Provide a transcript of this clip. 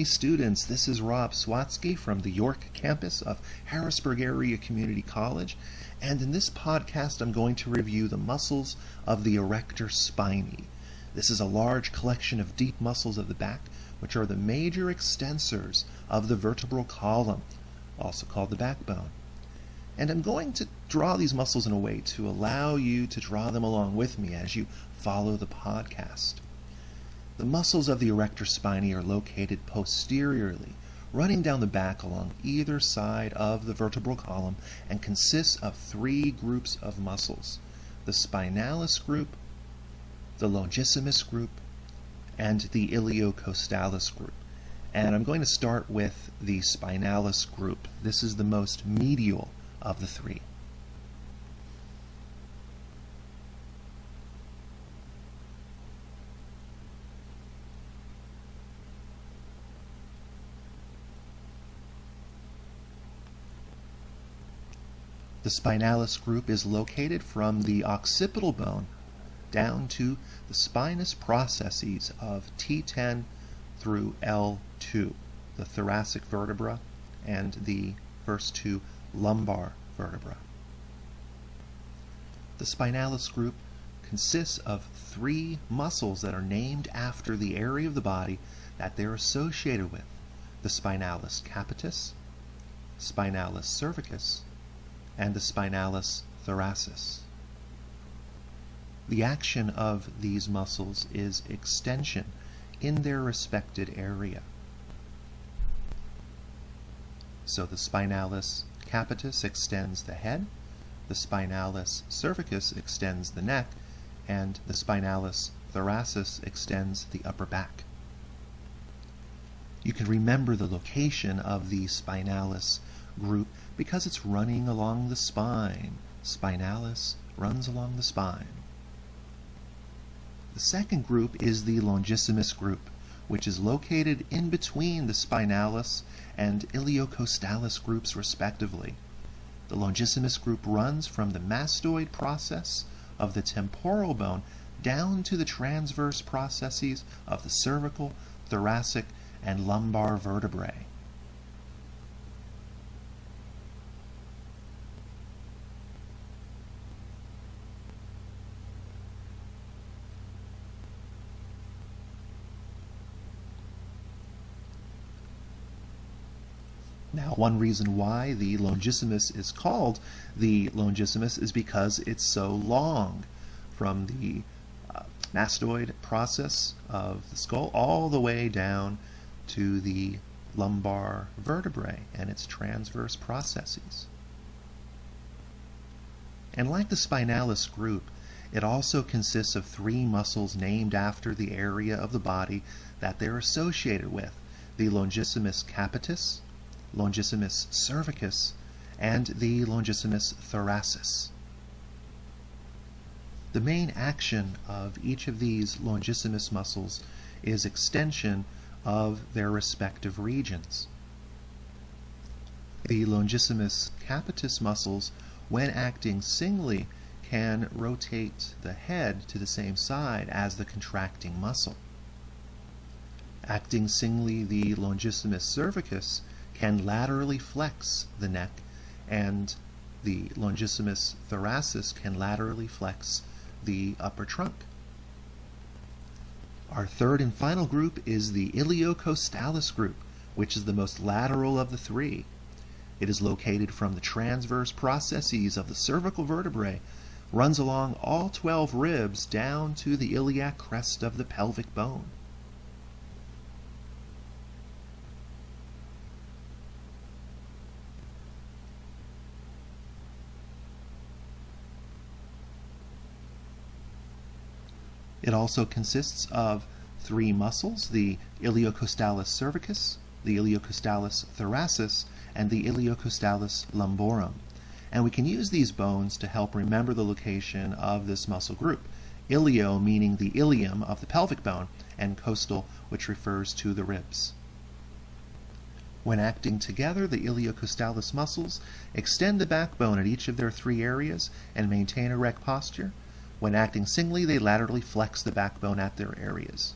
anatomy students, this is Rob Swatsky from the York campus of Harrisburg Area Community College, and in this podcast I'm going to review the muscles of the Erector Spinae. This is a large collection of deep muscles of the back, which are the major extensors of the vertebral column, also called the backbone. And I'm going to draw these muscles in a way to allow you to draw them along with me as you follow the podcast. The muscles of the Erector Spinae are located posteriorly, running down the back along either side of the vertebral column, and consists of three groups of muscles: the spinalis group, the longissimus group, and the iliocostalis group. And I'm going to start with the spinalis group. This is the most medial of the three. The spinalis group is located from the occipital bone down to the spinous processes of T10 through L2, the thoracic vertebra and the first two lumbar vertebra. The spinalis group consists of three muscles that are named after the area of the body that they're associated with: the spinalis capitis, spinalis cervicus, and the spinalis thoracis. The action of these muscles is extension in their respected area. So the spinalis capitis extends the head, the spinalis cervicus extends the neck, and the spinalis thoracis extends the upper back. You can remember the location of the spinalis group because it's running along the spine. Spinalis runs along the spine. The second group is the longissimus group, which is located in between the spinalis and iliocostalis groups respectively. The longissimus group runs from the mastoid process of the temporal bone down to the transverse processes of the cervical, thoracic, and lumbar vertebrae. Now, one reason why the longissimus is called the longissimus is because it's so long, from the mastoid process of the skull all the way down to the lumbar vertebrae and its transverse processes. And like the spinalis group, it also consists of three muscles named after the area of the body that they're associated with: the longissimus capitis, longissimus cervicus, and the longissimus thoracis. The main action of each of these longissimus muscles is extension of their respective regions. The longissimus capitis muscles, when acting singly, can rotate the head to the same side as the contracting muscle. Acting singly, the longissimus cervicus can laterally flex the neck, and the longissimus thoracis can laterally flex the upper trunk. Our third and final group is the iliocostalis group, which is the most lateral of the three. It is located from the transverse processes of the cervical vertebrae, runs along all 12 ribs down to the iliac crest of the pelvic bone. It also consists of three muscles: the iliocostalis cervicus, the iliocostalis thoracis, and the iliocostalis lumborum. And we can use these bones to help remember the location of this muscle group. Ilio meaning the ilium of the pelvic bone, and costal, which refers to the ribs. When acting together, the iliocostalis muscles extend the backbone at each of their three areas and maintain erect posture. When acting singly, they laterally flex the backbone at their areas.